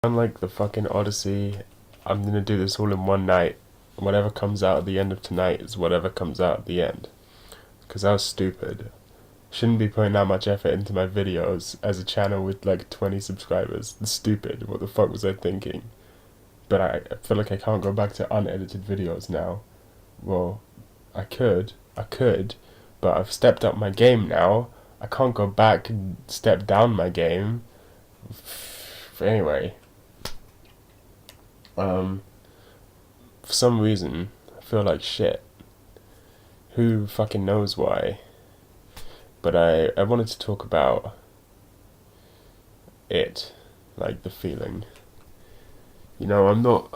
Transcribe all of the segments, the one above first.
Unlike the fucking Odyssey, I'm gonna do this all in one night. Whatever comes out at the end of tonight is whatever comes out at the end. Because I was stupid. Shouldn't be putting that much effort into my videos as a channel with like 20 subscribers. It's stupid. What the fuck was I thinking? But I feel like I can't go back to unedited videos now. Well, I could, but I've stepped up my game now. I can't go back and step down my game. Anyway, for some reason, I feel like shit. Who fucking knows why? But I wanted to talk about it, like the feeling. You know, I'm not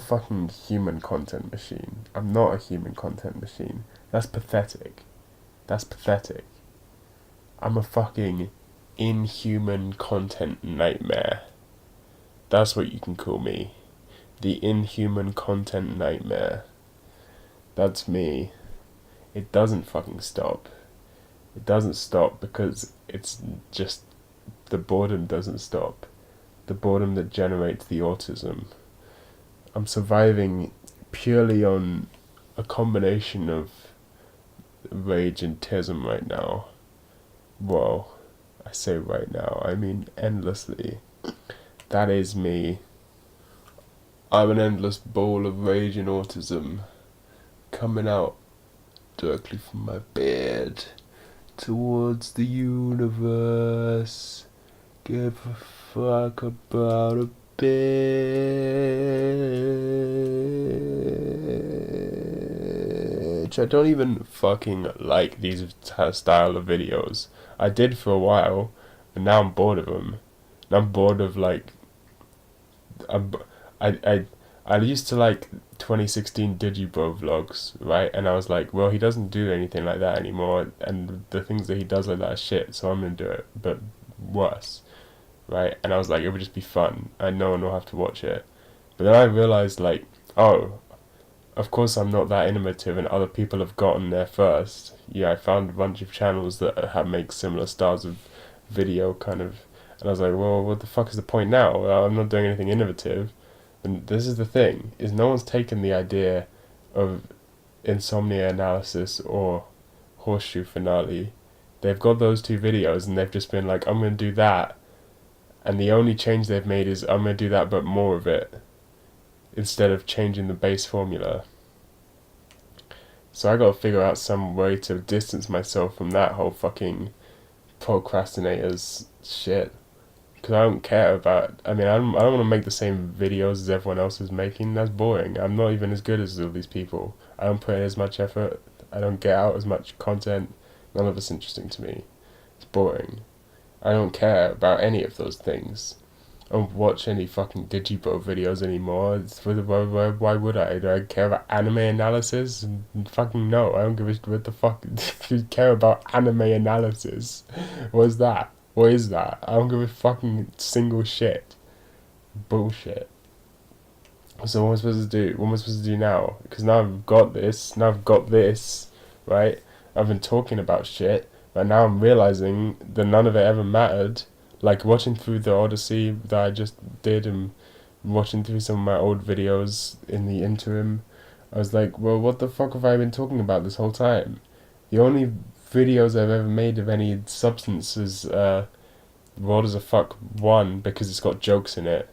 fucking human content machine. I'm not a human content machine. That's pathetic. That's pathetic. I'm a fucking inhuman content nightmare. That's what you can call me. The inhuman content nightmare. That's me. It doesn't fucking stop. It doesn't stop because it's just the boredom doesn't stop. The boredom that generates the autism. I'm surviving purely on a combination of rage and tism right now. Well, I say right now, I mean endlessly. That is me. I'm an endless ball of rage and autism coming out directly from my bed towards the universe. Give a fuck about a bitch. I don't even fucking like these style of videos. I did for a while, but now I'm bored of them. And I'm bored of like, I'm, I used to like 2016 Digibro vlogs, right? And I was like, well, he doesn't do anything like that anymore, and the things that he does like that are shit, so I'm gonna do it, but worse, right? And I was like, it would just be fun, and no one will have to watch it. But then I realized, like, oh, of course I'm not that innovative, and other people have gotten there first. Yeah, I found a bunch of channels that make similar styles of video, kind of, and I was like, well, what the fuck is the point now? Well, I'm not doing anything innovative. And this is the thing, is no one's taken the idea of Insomnia Analysis or Horseshoe Finale. They've got those two videos and they've just been like, I'm going to do that. And the only change they've made is, I'm going to do that but more of it. Instead of changing the base formula. So I got to figure out some way to distance myself from that whole fucking procrastinators shit. Because I don't care about, I don't want to make the same videos as everyone else is making. That's boring. I'm not even as good as all these people. I don't put in as much effort. I don't get out as much content. None of it's interesting to me. It's boring. I don't care about any of those things. I don't watch any fucking Digibro videos anymore. Why would I? Do I care about anime analysis? Fucking no. I don't give a shit. What the fuck? You care about anime analysis? What's that? What is that? I don't give a fucking single shit. Bullshit. So what am I supposed to do? What am I supposed to do now? Because now I've got this. Now I've got this. Right? I've been talking about shit. But now I'm realizing that none of it ever mattered. Like watching through the Odyssey that I just did and watching through some of my old videos in the interim. I was like, well, what the fuck have I been talking about this whole time? The only videos I've ever made of any substance is World is a Fuck 1 because it's got jokes in it.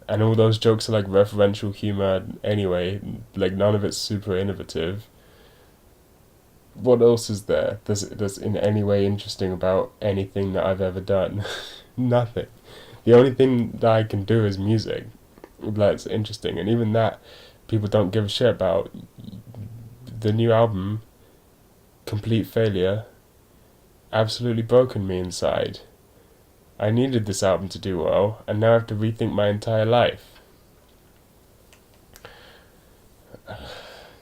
And all those jokes are like referential humor anyway, like none of it's super innovative. What else is there that's in any way interesting about anything that I've ever done? Nothing. The only thing that I can do is music. That's interesting, and even that people don't give a shit about. The new album, complete failure, absolutely broken me inside. I needed this album to do well, and now I have to rethink my entire life.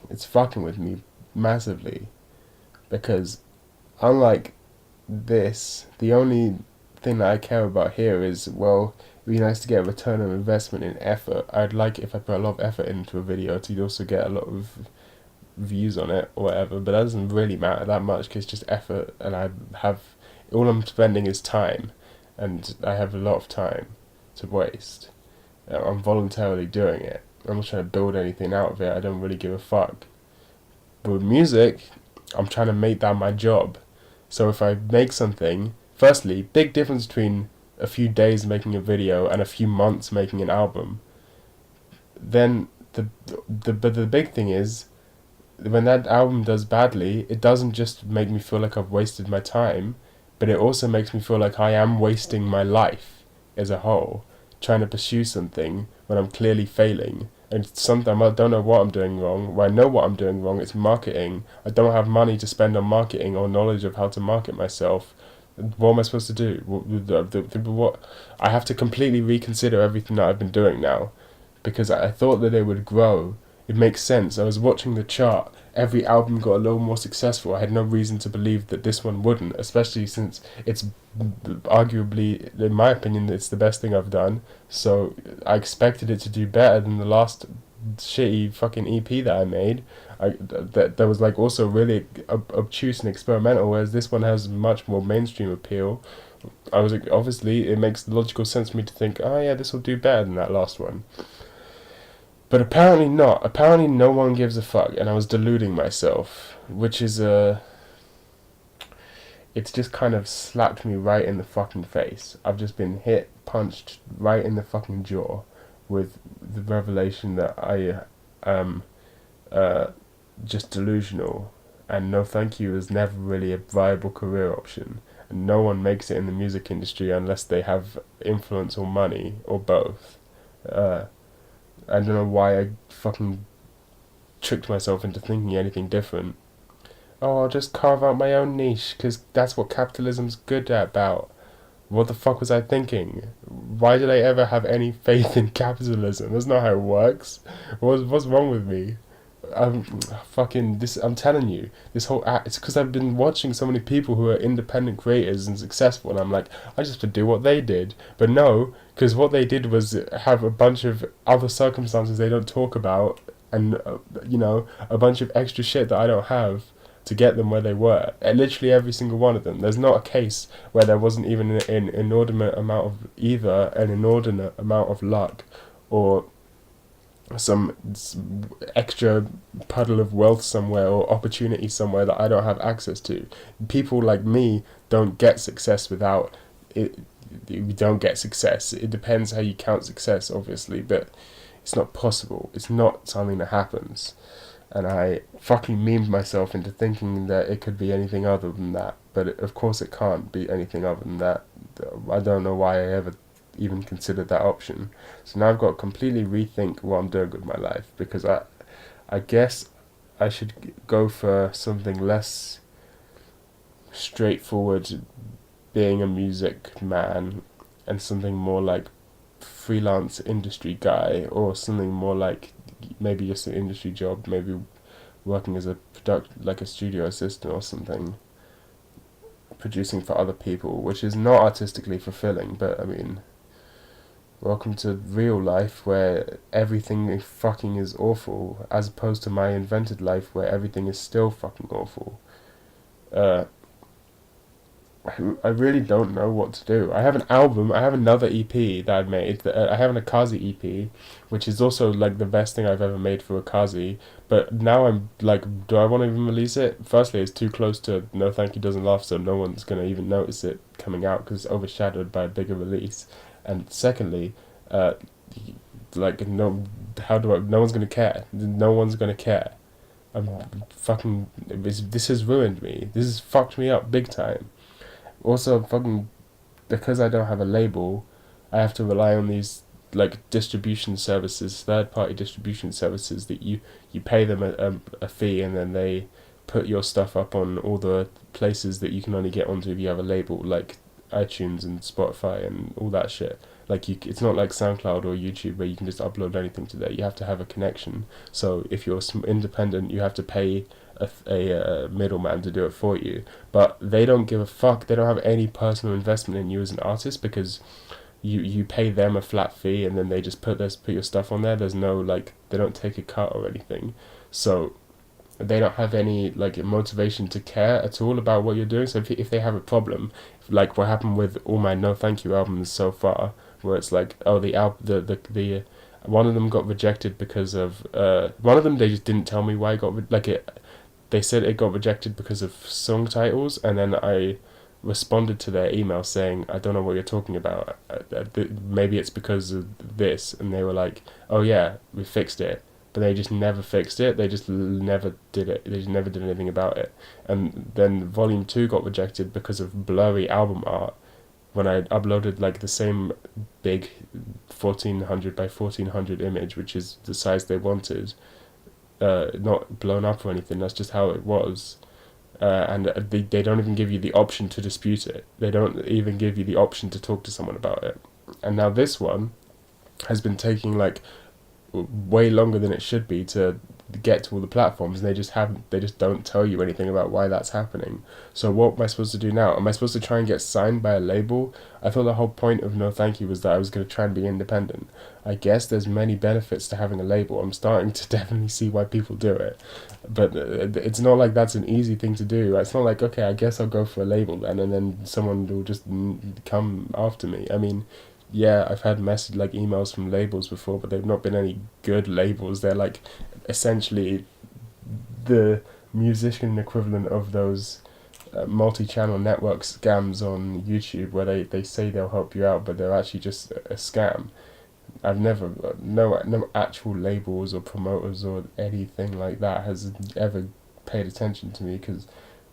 It's fucking with me massively. Because, unlike this, the only thing that I care about here is, well, it'd be nice to get a return on investment in effort. I'd like if I put a lot of effort into a video to also get a lot of views on it or whatever, but that doesn't really matter that much because it's just effort, and all I'm spending is time, and I have a lot of time. to waste. I'm voluntarily doing it. I'm not trying to build anything out of it. I don't really give a fuck. But with music, I'm trying to make that my job. So if I make something, firstly, big difference between a few days making a video and a few months making an album. Then but the big thing is, when that album does badly, it doesn't just make me feel like I've wasted my time, but it also makes me feel like I am wasting my life as a whole, trying to pursue something when I'm clearly failing. And sometimes I don't know what I'm doing wrong. Well, I know what I'm doing wrong. It's marketing. I don't have money to spend on marketing or knowledge of how to market myself. What am I supposed to do? What I have to completely reconsider everything that I've been doing now, because I thought that it would grow. It makes sense. I was watching the chart. Every album got a little more successful. I had no reason to believe that this one wouldn't, especially since it's arguably, in my opinion, it's the best thing I've done. So I expected it to do better than the last shitty fucking EP that I made. That was like also really obtuse and experimental, whereas this one has much more mainstream appeal. I was like, obviously it makes logical sense for me to think, oh yeah, this will do better than that last one. But apparently not. Apparently no one gives a fuck, and I was deluding myself, which is it's just kind of slapped me right in the fucking face. I've just been punched right in the fucking jaw with the revelation that I am just delusional, and No Thank You is never really a viable career option, and no one makes it in the music industry unless they have influence or money, or both. I don't know why I fucking tricked myself into thinking anything different. Oh, I'll just carve out my own niche, because that's what capitalism's good about. What the fuck was I thinking? Why did I ever have any faith in capitalism? That's not how it works. What's wrong with me? I'm telling you, this whole act, it's because I've been watching so many people who are independent creators and successful, and I'm like, I just have to do what they did. But no, because what they did was have a bunch of other circumstances they don't talk about, and a bunch of extra shit that I don't have to get them where they were. Literally every single one of them. There's not a case where there wasn't even an inordinate amount of luck, or some extra puddle of wealth somewhere or opportunity somewhere that I don't have access to. People like me don't get success without it. We don't get success. It depends how you count success, obviously, but it's not possible. It's not something that happens. And I fucking memed myself into thinking that it could be anything other than that. But of course it can't be anything other than that. I don't know why I ever even considered that option. So now I've got to completely rethink what I'm doing with my life, because I guess I should go for something less straightforward, being a music man, and something more like freelance industry guy, or something more like maybe just an industry job, maybe working as a like a studio assistant or something, producing for other people, which is not artistically fulfilling, but I mean, welcome to real life where everything fucking is awful, as opposed to my invented life where everything is still fucking awful. I really don't know what to do. I have an album, I have another EP that I've made, I have an Akazi EP, which is also like the best thing I've ever made for Akazi, but now I'm like, do I want to even release it? Firstly, it's too close to No Thank You Doesn't Laugh, so no one's going to even notice it coming out because it's overshadowed by a bigger release. And secondly, no one's going to care. No one's going to care. This has ruined me. This has fucked me up big time. Also, because I don't have a label, I have to rely on these like distribution services, third-party distribution services that you pay them a fee, and then they put your stuff up on all the places that you can only get onto if you have a label, like iTunes and Spotify and all that shit. Like it's not like SoundCloud or YouTube where you can just upload anything to there. You have to have a connection. So if you're independent, you have to pay a middleman to do it for you. But they don't give a fuck. They don't have any personal investment in you as an artist, because you pay them a flat fee, and then they just put your stuff on there. There's no they don't take a cut or anything. So they don't have any motivation to care at all about what you're doing. So if they have a problem, like what happened with all my No Thank You albums so far, where it's like, oh, the one of them got rejected because of one of them they just didn't tell me why it got like it. They said it got rejected because of song titles, and then I responded to their email saying, I don't know what you're talking about. Maybe it's because of this, and they were like, oh yeah, we fixed it. But they just never fixed it. They just never did it. They just never did anything about it. And then Volume 2 got rejected because of blurry album art. When I uploaded like the same big 1400 by 1400 image, which is the size they wanted, not blown up or anything, that's just how it was. And they don't even give you the option to dispute it. They don't even give you the option to talk to someone about it. And now this one has been taking like way longer than it should be to get to all the platforms, and they just don't tell you anything about why that's happening. So what am I supposed to do now? Am I supposed to try and get signed by a label? I thought the whole point of No Thank You was that I was going to try and be independent. I guess there's many benefits to having a label. I'm starting to definitely see why people do it, but it's not like that's an easy thing to do. It's not like, okay, I guess I'll go for a label then, and then someone will just come after me. I mean, yeah, I've had emails from labels before, but they've not been any good labels. They're like essentially the musician equivalent of those multi-channel network scams on YouTube, where they say they'll help you out, but they're actually just a scam. I've never no actual labels or promoters or anything like that has ever paid attention to me, because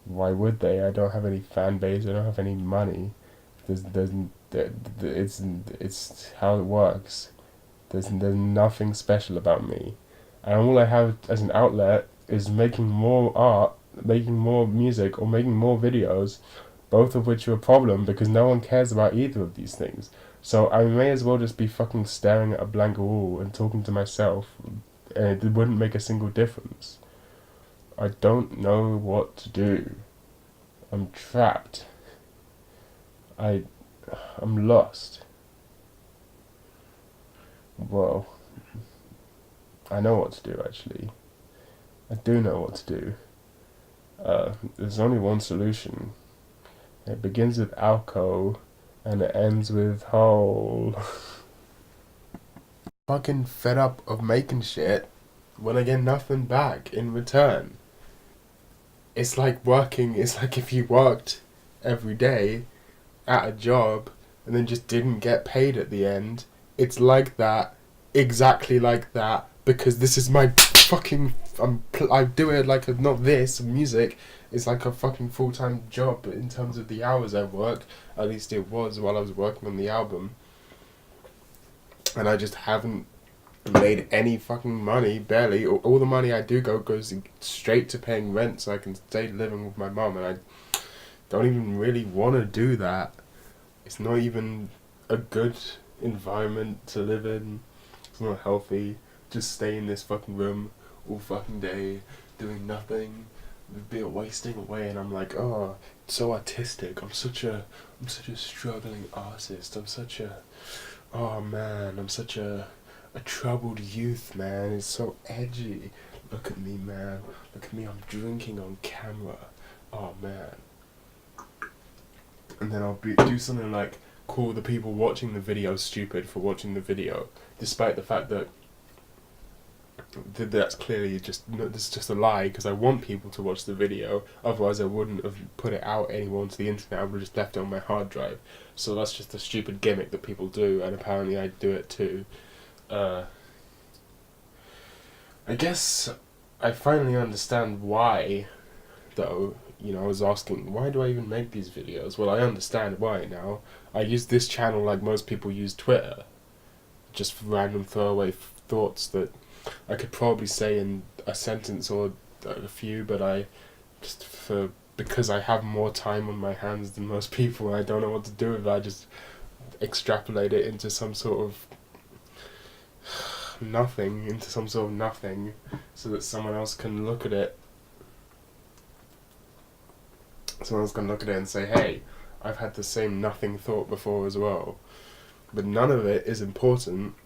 why would they? I don't have any fan base. I don't have any money. It's how it works. There's nothing special about me, and all I have as an outlet is making more art, making more music, or making more videos, both of which are a problem because no one cares about either of these things. So I may as well just be fucking staring at a blank wall and talking to myself, and it wouldn't make a single difference. I don't know what to do. I'm trapped. I'm lost. Well, I know what to do actually. I do know what to do. There's only one solution. It begins with alco and it ends with hole. Fucking fed up of making shit when I get nothing back in return. It's like if you worked every day at a job and then just didn't get paid at the end. It's like that, exactly like that, because this is my fucking, I do it like not this, music is like a fucking full-time job in terms of the hours I work. At least it was while I was working on the album. And I just haven't made any fucking money, barely. All the money I do goes straight to paying rent so I can stay living with my mum, and I don't even really want to do that. It's not even a good environment to live in. It's not healthy. Just stay in this fucking room all fucking day, doing nothing, wasting away, and I'm like, oh, it's so artistic. I'm such a struggling artist. I'm such a troubled youth, man. It's so edgy. Look at me, man. Look at me. I'm drinking on camera. Oh man. And then I'll do something like call the people watching the video stupid for watching the video, despite the fact that that's clearly just a lie, because I want people to watch the video. Otherwise I wouldn't have put it out anywhere onto the internet. I would have just left it on my hard drive. So that's just a stupid gimmick that people do, and apparently I do it too. I guess I finally understand why, though. You know, I was asking, why do I even make these videos? Well, I understand why now. I use this channel like most people use Twitter. Just for random throwaway thoughts that I could probably say in a sentence or a few, but because I have more time on my hands than most people and I don't know what to do with it, I just extrapolate it into some sort of nothing, so that someone else can look at it. Someone's going to look at it and say, hey, I've had the same nothing thought before as well. But none of it is important.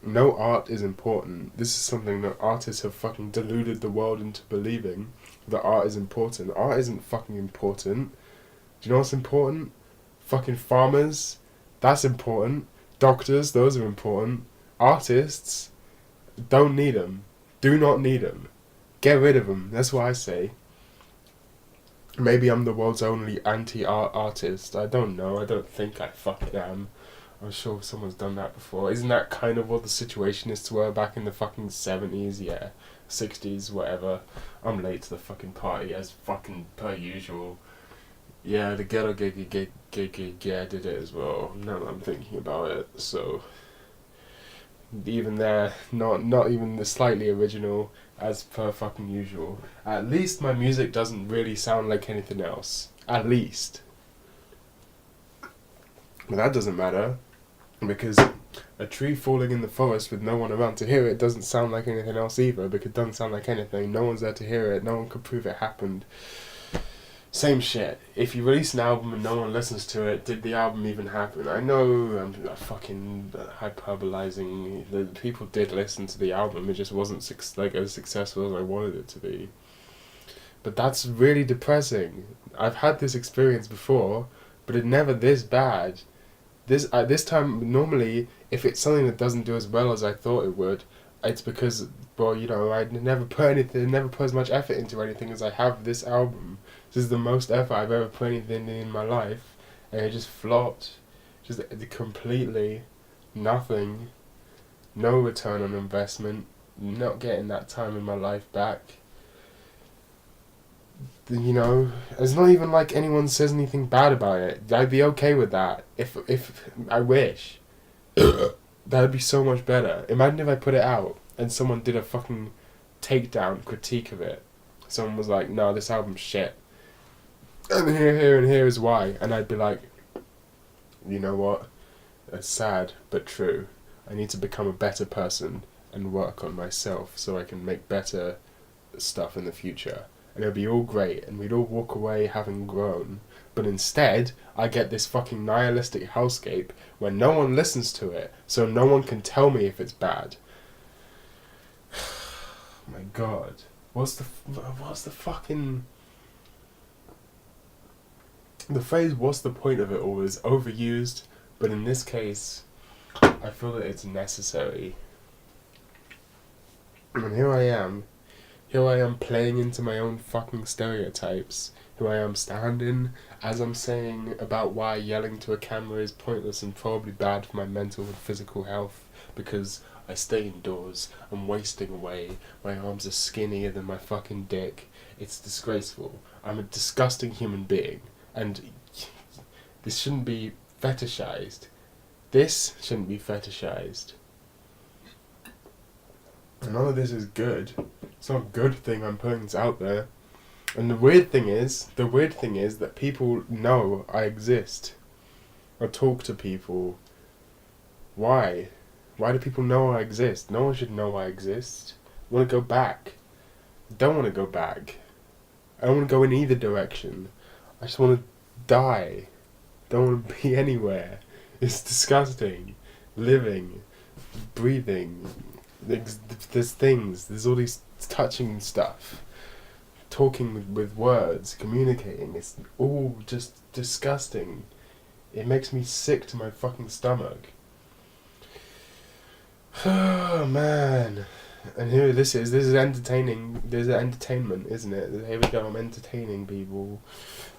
No art is important. This is something that artists have fucking deluded the world into believing, that art is important. Art isn't fucking important. Do you know what's important? Fucking farmers. That's important. Doctors, those are important. Artists, don't need them. Do not need them. Get rid of them. That's what I say. Maybe I'm the world's only anti-art artist. I don't know. I don't think I fucking am. I'm sure someone's done that before. Isn't that kind of what the situationist were back in the fucking 70s? Yeah. 60s, whatever. I'm late to the fucking party as fucking per usual. Yeah, the ghetto gig, yeah, did it as well. Now that I'm thinking about it, so even there, not even the slightly original as per fucking usual. At least my music doesn't really sound like anything else. At least. But that doesn't matter, because a tree falling in the forest with no one around to hear it doesn't sound like anything else either, because it doesn't sound like anything. No one's there to hear it. No one could prove it happened. Same shit. If you release an album and no one listens to it, did the album even happen? I know I'm fucking hyperbolizing. The people did listen to the album. It just wasn't like as successful as I wanted it to be. But that's really depressing. I've had this experience before, but it's never this bad. This time, normally, if it's something that doesn't do as well as I thought it would, it's because, well, you know, I never put as much effort into anything as I have this album. This is the most effort I've ever put anything in my life, and it just flopped. Just completely nothing. No return on investment. Not getting that time in my life back. You know, it's not even like anyone says anything bad about it. I'd be okay with that. If I wish. That'd be so much better. Imagine if I put it out and someone did a fucking takedown critique of it. Someone was like, no, this album's shit. And here is why. And I'd be like, you know what? It's sad, but true. I need to become a better person and work on myself so I can make better stuff in the future. And it'll be all great, and we'd all walk away having grown. But instead, I get this fucking nihilistic hellscape where no one listens to it, so no one can tell me if it's bad. My God, what's the fucking... The phrase "what's the point of it all" is overused, but in this case, I feel that it's necessary. And here I am playing into my own fucking stereotypes. Here I am standing as I'm saying about why yelling to a camera is pointless and probably bad for my mental and physical health, because I stay indoors, I'm wasting away, my arms are skinnier than my fucking dick. It's disgraceful. I'm a disgusting human being, and this shouldn't be fetishized. This shouldn't be fetishized. None of this is good. It's not a good thing I'm putting this out there. And the weird thing is that people know I exist. I talk to people. Why? Why do people know I exist? No one should know I exist. I want to go back. I don't want to go back. I don't want to go in either direction. I just want to die. Don't want to be anywhere. It's disgusting. Living. Breathing. There's things. There's all these touching stuff. Talking with words. Communicating. It's all just disgusting. It makes me sick to my fucking stomach. Oh, man. And here this is entertaining. There's entertainment, isn't it? Here we go, I'm entertaining people.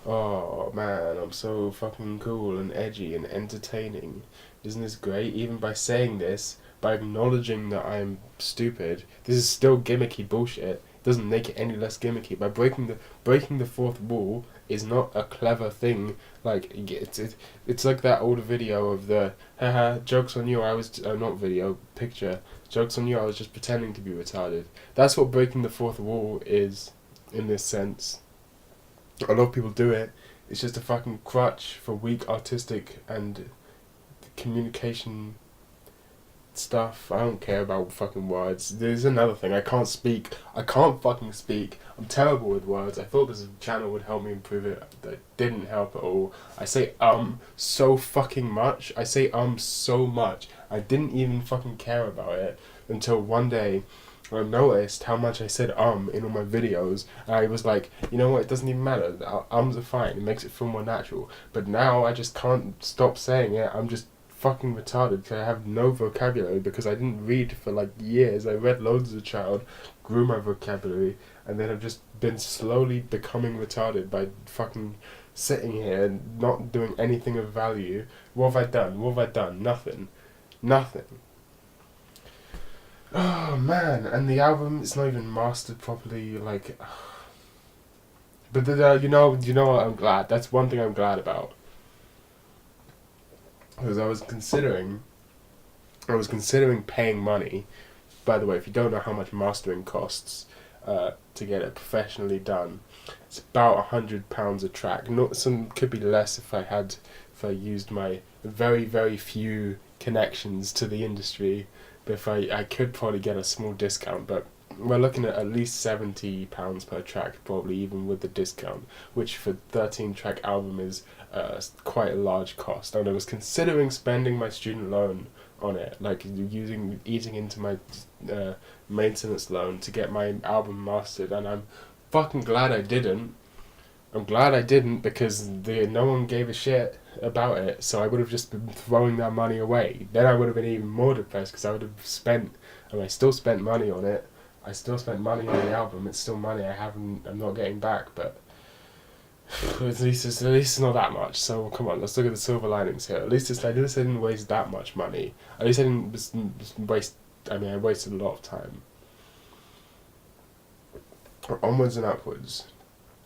Oh, man, I'm so fucking cool and edgy and entertaining. Isn't this great? Even by saying this, by acknowledging that I'm stupid, this is still gimmicky bullshit. It doesn't make it any less gimmicky. By breaking the fourth wall is not a clever thing. Like, it's like that old video of the haha, joke's on you, I was not video, picture, joke's on you, I was just pretending to be retarded. That's what breaking the fourth wall is, in this sense. A lot of people do it. It's just a fucking crutch for weak artistic and communication stuff. I don't care about fucking words. There's another thing. I can't fucking speak. I'm terrible with words. I thought this channel would help me improve it. That didn't help at all. I say so fucking much. I say so much. I didn't even fucking care about it until one day I noticed how much I said in all my videos, and I was like, you know what, it doesn't even matter. Ums are fine. It makes it feel more natural. But now I just can't stop saying it. I'm just fucking retarded because I have no vocabulary because I didn't read for like years. I read loads as a child, grew my vocabulary, and then I've just been slowly becoming retarded by fucking sitting here and not doing anything of value. What have I done? What have I done? Nothing. Nothing. Oh man, and the album, it's not even mastered properly, like... But you know what, I'm glad. That's one thing I'm glad about. Because I was considering paying money. By the way, if you don't know how much mastering costs to get it professionally done, it's about £100 a track. Some could be less if I used my very, very few connections to the industry. But if I could probably get a small discount, but we're looking at least £70 per track, probably even with the discount, which for 13-track album is quite a large cost. And I was considering spending my student loan on it, like eating into my maintenance loan to get my album mastered, and I'm fucking glad I didn't. I'm glad I didn't because no one gave a shit about it, so I would have just been throwing that money away. Then I would have been even more depressed because I would have spent, and I still spent money on it. I still spent money on the album. It's still money I'm not getting back, but at least it's not that much. So come on, let's look at the silver linings here. At least I didn't waste that much money. At least I didn't waste. I mean, I wasted a lot of time. Onwards and upwards.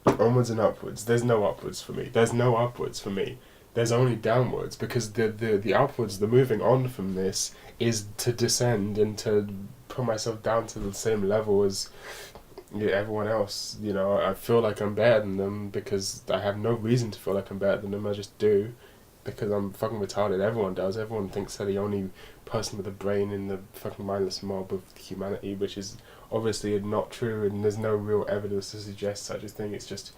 Onwards and upwards. There's no upwards for me. There's no upwards for me. There's only downwards, because the upwards, the moving on from this, is to descend and to put myself down to the same level as everyone else. You know, I feel like I'm better than them because I have no reason to feel like I'm better than them. I just do, because I'm fucking retarded. Everyone does. Everyone thinks they're the only person with a brain in the fucking mindless mob of humanity, which is obviously not true, and there's no real evidence to suggest such a thing. It's just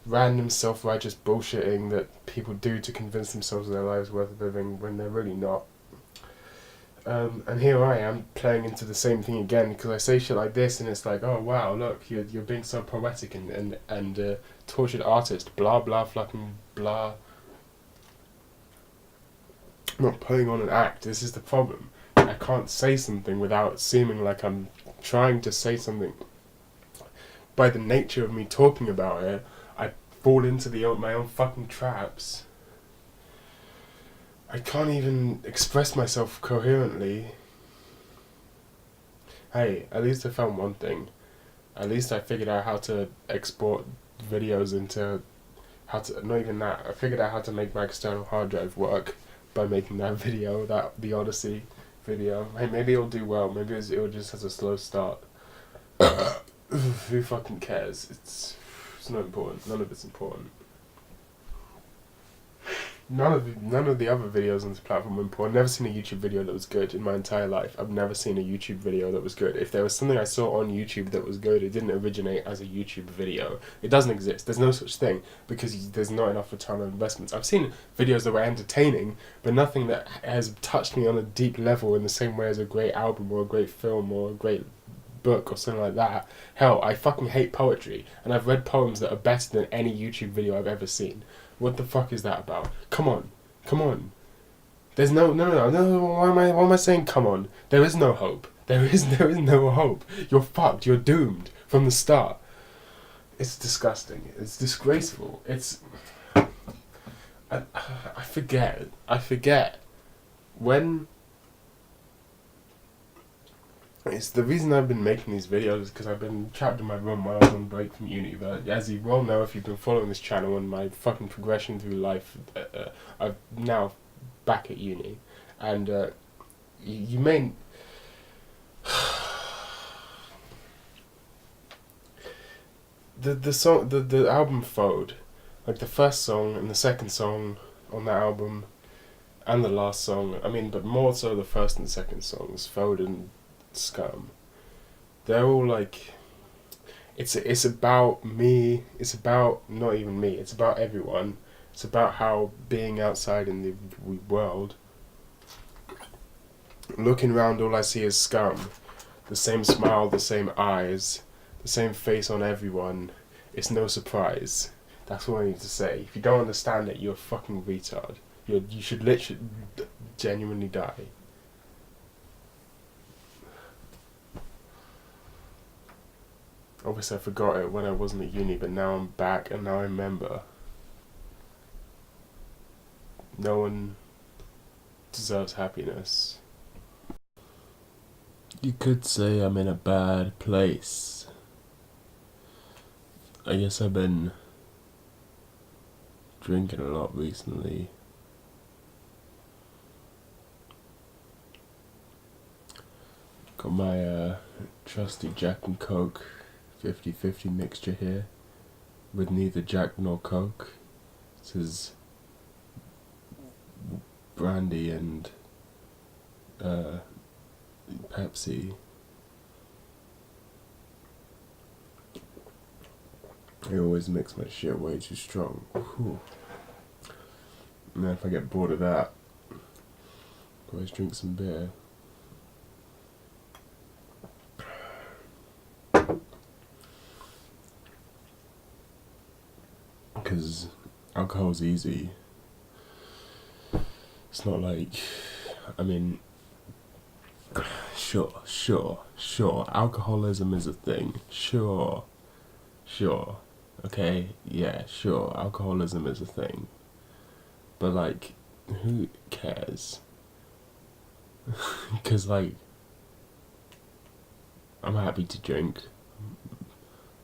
random self-righteous bullshitting that people do to convince themselves their lives worth living when they're really not. And here I am playing into the same thing again, because I say shit like this and it's like, oh wow, look, you're being so poetic and tortured artist, blah blah fucking blah. I'm not putting on an act. This is the problem. I can't say something without seeming like I'm trying to say something. By the nature of me talking about it, I fall into my own fucking traps. I can't even express myself coherently. Hey, at least I found one thing. At least I figured out how to export videos into not even that. I figured out how to make my external hard drive work by making that video, the Odyssey video. Hey, maybe it'll do well. Maybe it'll just has a slow start. Who fucking cares? It's not important. None of it's important. None of the other videos on this platform are important. I've never seen a YouTube video that was good in my entire life. I've never seen a YouTube video that was good. If there was something I saw on YouTube that was good, it didn't originate as a YouTube video. It doesn't exist. There's no such thing, because there's not enough return on investments. I've seen videos that were entertaining, but nothing that has touched me on a deep level in the same way as a great album or a great film or a great book or something like that. Hell, I fucking hate poetry, and I've read poems that are better than any YouTube video I've ever seen. What the fuck is that about? Come on. There's no. Why am I saying come on? There is no hope. There is no hope. You're fucked. You're doomed from the start. It's disgusting. It's disgraceful. I forget when. It's the reason I've been making these videos, because I've been trapped in my room while I was on break from uni. But as you well know, if you've been following this channel and my fucking progression through life, I'm now back at uni, and you may. The album Fold, like the first song and the second song on that album, and the last song. I mean, but more so the first and second songs, Fold and Scum. They're all like, it's about me. It's about not even me. It's about everyone. It's about how being outside in the world, looking around, all I see is scum. The same smile, the same eyes, the same face on everyone. It's no surprise. That's what I need to say. If you don't understand it, you're a fucking retard. You should literally genuinely die. Obviously I forgot it when I wasn't at uni, but now I'm back and now I remember. No one deserves happiness. You could say I'm in a bad place. I guess I've been drinking a lot recently. Got my trusty Jack and Coke 50-50 mixture here with neither Jack nor Coke. This is brandy and Pepsi. I always mix my shit way too strong. Whew. And then if I get bored of that, I always drink some beer. Because alcohol's easy. It's not like, I mean, sure, alcoholism is a thing. Sure, okay, yeah, sure, alcoholism is a thing. But, like, who cares? Because, like, I'm happy to drink.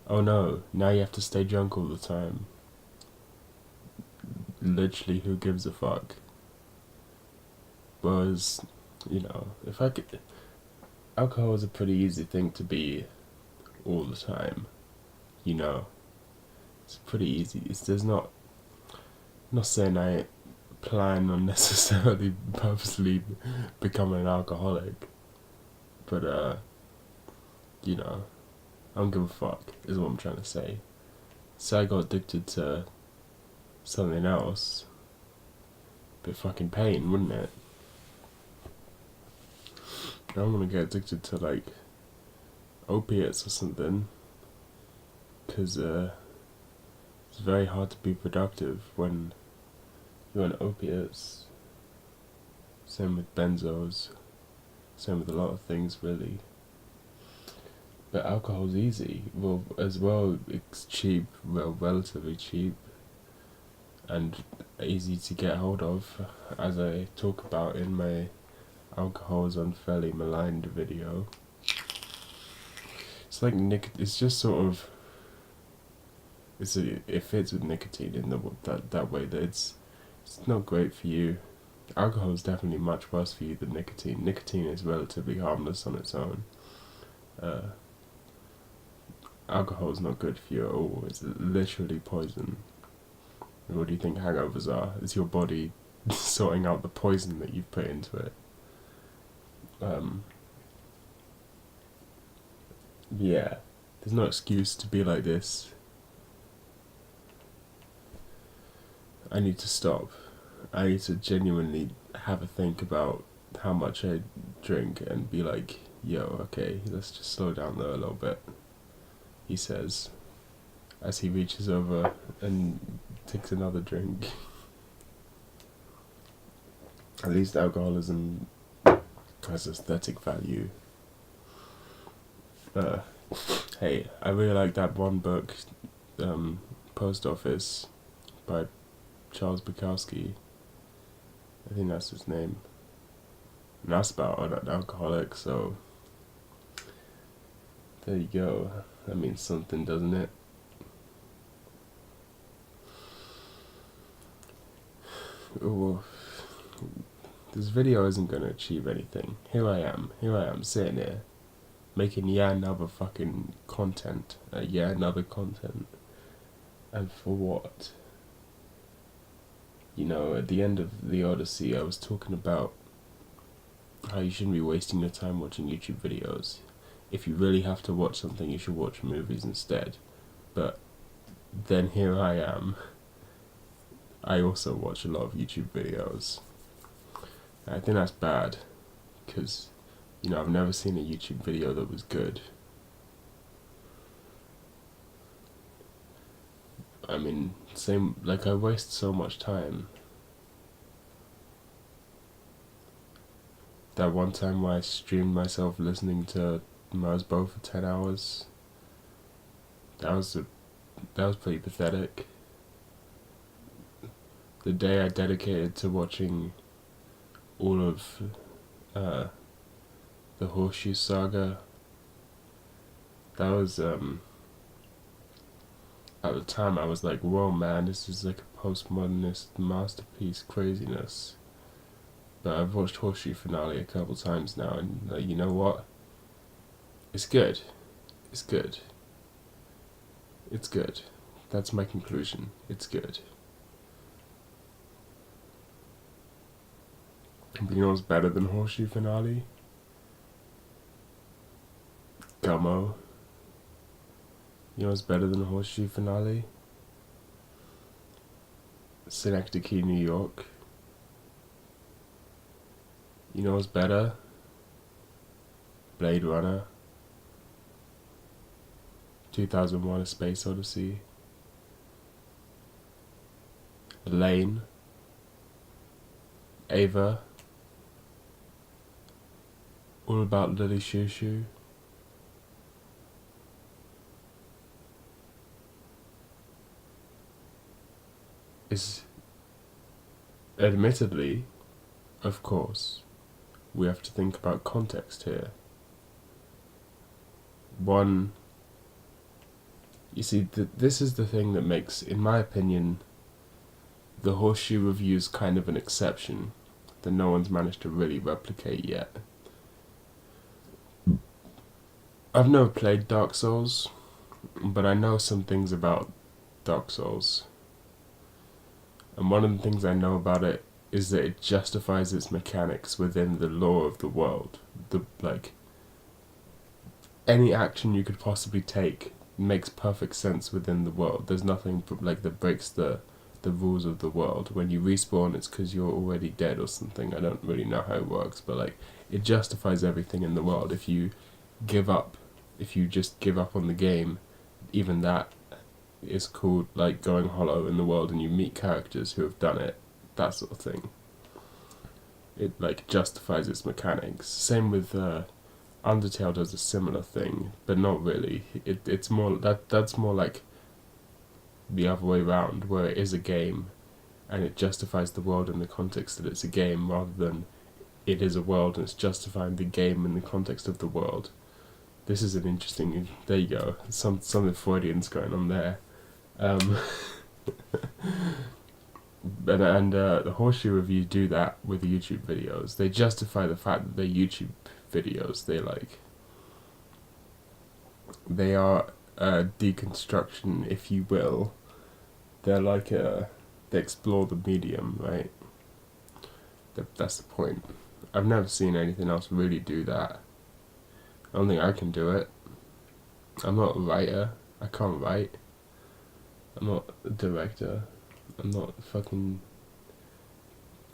Oh no, now you have to stay drunk all the time. Literally, who gives a fuck? Whereas, you know, if I could... Alcohol is a pretty easy thing to be all the time, you know. It's pretty easy. There's not... I'm not saying I plan on necessarily purposely becoming an alcoholic, but, you know, I don't give a fuck, is what I'm trying to say. So I got addicted to something else, bit fucking pain, wouldn't it? I don't want to get addicted to, like, opiates or something, because it's very hard to be productive when you're on opiates. Same with benzos, same with a lot of things, really. But alcohol's easy, well, as well, it's cheap, well, relatively cheap, and easy to get hold of, as I talk about in my Alcohol is Unfairly Maligned video. It's like it's just sort of, it fits with nicotine in that way that it's not great for you. Alcohol is definitely much worse for you than nicotine. Nicotine is relatively harmless on its own. Alcohol is not good for you at all. It's literally poison. What do you think hangovers are? It's your body sorting out the poison that you've put into it. Yeah, there's no excuse to be like this. I need to stop. I need to genuinely have a think about how much I drink and be like, yo, okay, let's just slow down there a little bit, he says, as he reaches over and takes another drink. At least alcoholism has aesthetic value. Hey, I really like that one book, Post Office, by Charles Bukowski. I think that's his name. And that's about an alcoholic, so there you go. That means something, doesn't it? Ooh. This video isn't gonna achieve anything. Here I am sitting here, making another fucking content, another content, and for what? You know, at the end of the Odyssey, I was talking about how you shouldn't be wasting your time watching YouTube videos. If you really have to watch something, you should watch movies instead. But then here I am. I also watch a lot of YouTube videos. I think that's bad, because, you know, I've never seen a YouTube video that was good. I mean, I waste so much time. That one time where I streamed myself listening to Merzbow for 10 hours. That was pretty pathetic. The day I dedicated to watching all of the Horseshoe Saga. That was at the time I was like, whoa man, this is like a postmodernist masterpiece craziness. But I've watched Horseshoe Finale a couple times now, and you know what? It's good. It's good. It's good. That's my conclusion. It's good. But you know what's better than Horseshoe Finale? Gummo. You know what's better than Horseshoe Finale? Synecdoche, New York. You know what's better? Blade Runner. 2001: A Space Odyssey. Lane. Ava. All About Lily Shoo Shoo. Is admittedly, of course, we have to think about context here. One, you see, this is the thing that makes, in my opinion, the Horseshoe Review's kind of an exception that no one's managed to really replicate yet. I've never played Dark Souls, but I know some things about Dark Souls. And one of the things I know about it is that it justifies its mechanics within the lore of the world. Any action you could possibly take makes perfect sense within the world. There's nothing that breaks the rules of the world. When you respawn, it's because you're already dead or something. I don't really know how it works, but it justifies everything in the world. If you just give up on the game, even that is called going hollow in the world, and you meet characters who have done it, that sort of thing. It justifies its mechanics. Same with Undertale does a similar thing, but not really. It's more that's more like the other way around, where it is a game and it justifies the world in the context that it's a game, rather than it is a world and it's justifying the game in the context of the world. This is an interesting, there you go, something Freudian's going on there. And the Horseshoe Review do that with YouTube videos. They justify the fact that they're YouTube videos. They are a deconstruction, if you will. They're they explore the medium, right? That's the point. I've never seen anything else really do that. I don't think I can do it. I'm not a writer. I can't write. I'm not a director. I'm not fucking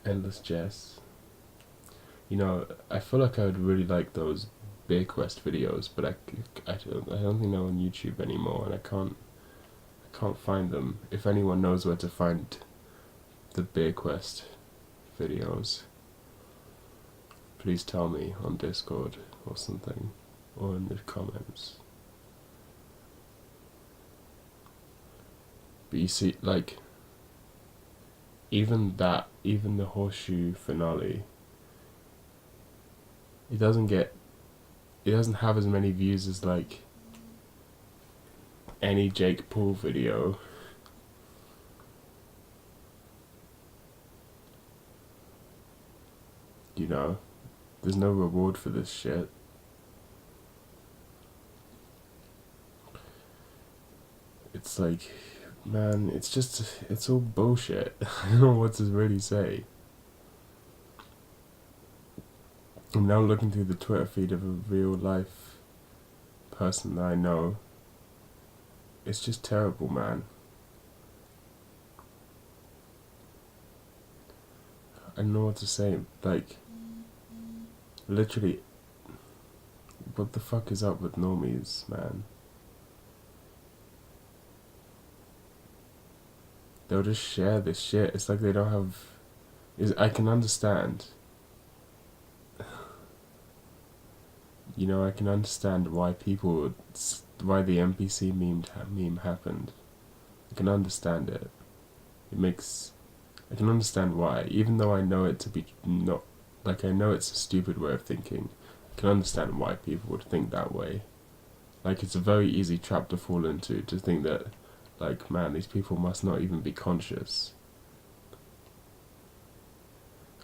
Endless Jess. You know, I feel like I would really like those Beer Quest videos, but I don't think they're on YouTube anymore, and I can't find them. If anyone knows where to find the Beer Quest videos, please tell me on Discord or something, or in the comments. But you see, even the Horseshoe Finale, it doesn't have as many views as any Jake Paul video. You know, there's no reward for this shit. It's man, it's all bullshit. I don't know what to really say. I'm now looking through the Twitter feed of a real life person that I know. It's just terrible, man. I don't know what to say. Literally, what the fuck is up with normies, man? They'll just share this shit. It's like they don't have... I can understand. I can understand why why the NPC meme happened. I can understand it. I can understand why, even though I know it to be not, like, I know it's a stupid way of thinking. I can understand why people would think that way. Like, it's a very easy trap to fall into, to think that, like, man, these people must not even be conscious.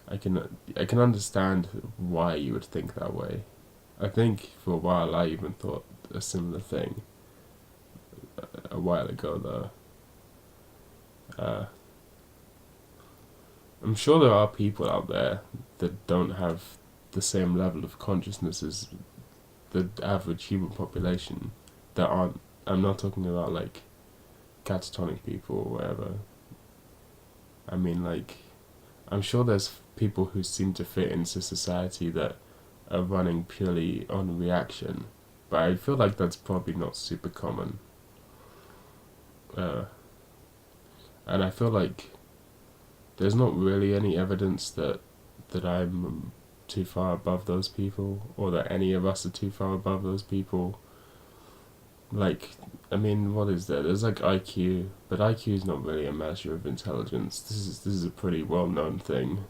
I can understand why you would think that way. I think for a while I even thought a similar thing a while ago, though. I'm sure there are people out there that don't have the same level of consciousness as the average human population. That aren't. I'm not talking about like catatonic people or whatever. I mean, like, I'm sure there's people who seem to fit into society that are running purely on reaction, but I feel like that's probably not super common. And I feel like there's not really any evidence that I'm too far above those people, or that any of us are too far above those people. Like, I mean, what is there? There's like IQ, but IQ is not really a measure of intelligence. This is a pretty well known thing.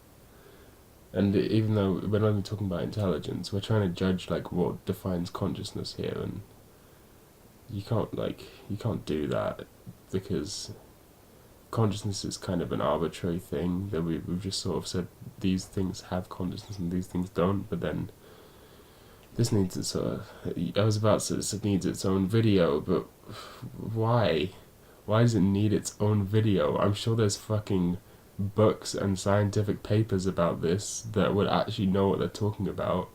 And even though we're not even talking about intelligence, we're trying to judge like what defines consciousness here, and you can't do that, because consciousness is kind of an arbitrary thing that we've just sort of said these things have consciousness and these things don't, but then this needs its I was about to say it needs its own video, but why? Why does it need its own video? I'm sure there's fucking books and scientific papers about this that would actually know what they're talking about.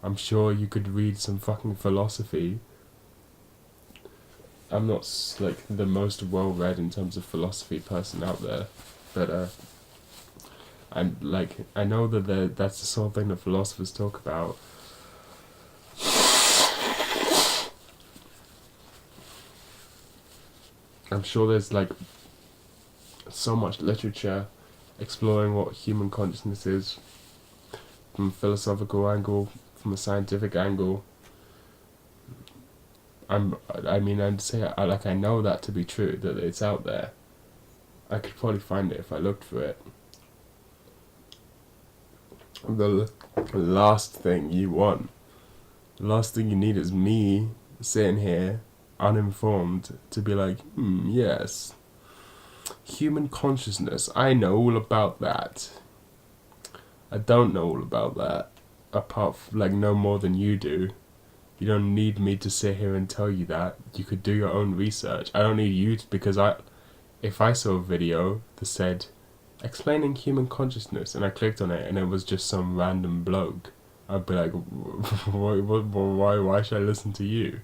I'm sure you could read some fucking philosophy. I'm not like the most well read in terms of philosophy person out there, but I know that that's the sort of thing that philosophers talk about. I'm sure there's like so much literature exploring what human consciousness is from a philosophical angle, from a scientific angle. I'd say I know that to be true, that it's out there. I could probably find it if I looked for it. The last thing you want, the last thing you need is me sitting here uninformed to be like, yes, human consciousness, I know all about that. I don't know all about that, apart from, like, no more than you do. You don't need me to sit here and tell you that. You could do your own research. I don't need you to, because if I saw a video that said explaining human consciousness and I clicked on it and it was just some random bloke, I'd be like, why should I listen to you?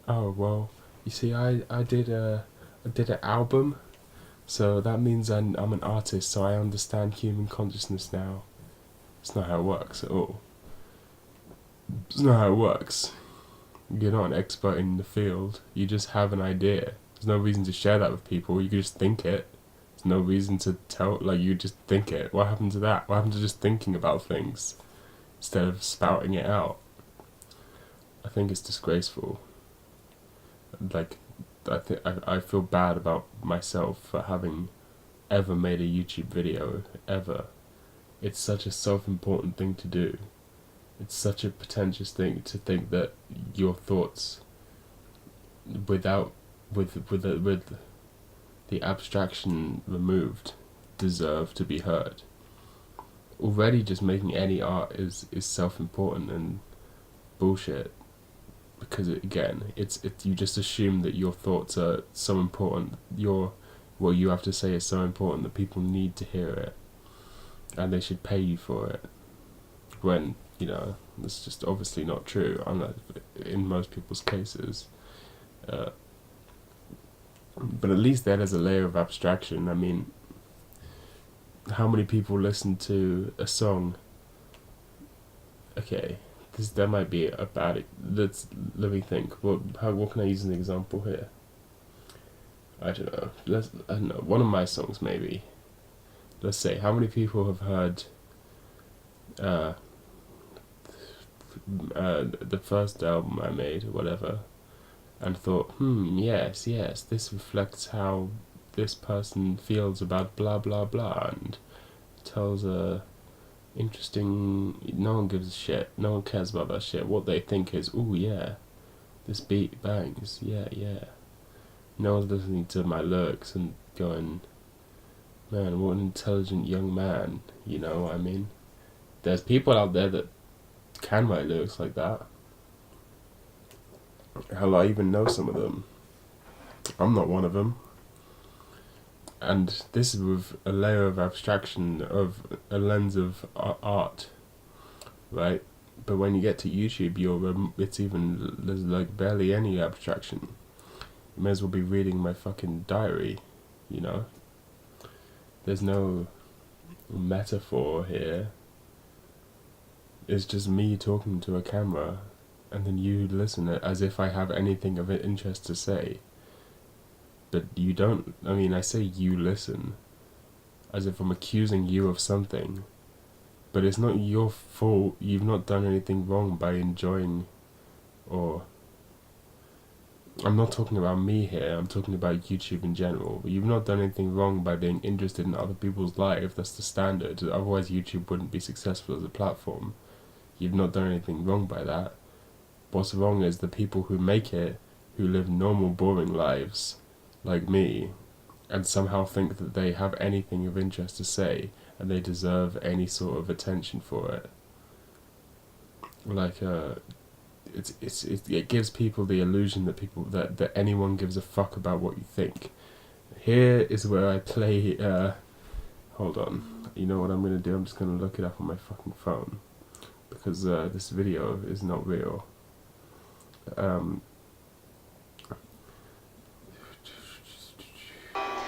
Oh, well, you see, I did an album, so that means I'm an artist, so I understand human consciousness now. It's not how it works at all. It's not how it works. You're not an expert in the field. You just have an idea. There's no reason to share that with people. You can just think it. There's no reason to tell, like, you just think it. What happened to that? What happened to just thinking about things instead of spouting it out? I think it's disgraceful. Like, I feel bad about myself for having ever made a YouTube video, ever. It's such a self-important thing to do. It's such a pretentious thing to think that your thoughts, with the abstraction removed, deserve to be heard. Already just making any art is self-important and bullshit, because you just assume that your thoughts are so important, what you have to say is so important that people need to hear it and they should pay you for it, when that's just obviously not true, unless in most people's cases. But at least there's a layer of abstraction. I mean, how many people listen to a song? Okay, there might be a bad. Let me think. What can I use as an example here? I don't know. I don't know. One of my songs, maybe. Let's say, how many people have heard the first album I made, or whatever, and thought, yes, this reflects how this person feels about blah blah blah, and tells a interesting. No one gives a shit. No one cares about that shit. What they think is, ooh yeah, this beat bangs. Yeah. No one's listening to my lyrics and going, man, what an intelligent young man. You know what I mean? There's people out there that can write lyrics like that. Hell, I even know some of them. I'm not one of them. And this is with a layer of abstraction, of a lens of art, right? But when you get to YouTube, there's like barely any abstraction. You may as well be reading my fucking diary, you know? There's no metaphor here. It's just me talking to a camera, and then you listen as if I have anything of interest to say. But you don't. I mean, I say you listen as if I'm accusing you of something, but it's not your fault. You've not done anything wrong by enjoying, or I'm not talking about me here, I'm talking about YouTube in general. But you've not done anything wrong by being interested in other people's life. That's the standard. Otherwise YouTube wouldn't be successful as a platform. You've not done anything wrong by that. What's wrong is the people who make it, who live normal, boring lives, like me, and somehow think that they have anything of interest to say, and they deserve any sort of attention for it. Like, it gives people the illusion that anyone gives a fuck about what you think. Here is where I play, hold on, you know what I'm gonna do? I'm just gonna look it up on my fucking phone, because this video is not real.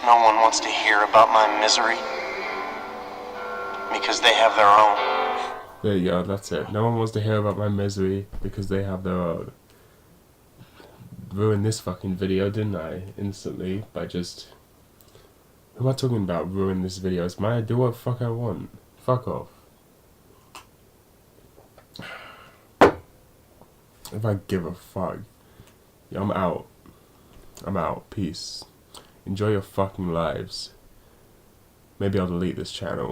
No one wants to hear about my misery because they have their own. There you go, that's it. No one wants to hear about my misery because they have their own. Ruined this fucking video, didn't I? Instantly, by just... Who am I talking about ruin this video? It's mine, I do what the fuck I want. Fuck off. If I give a fuck. Yeah, I'm out. I'm out. Peace. Enjoy your fucking lives. Maybe I'll delete this channel.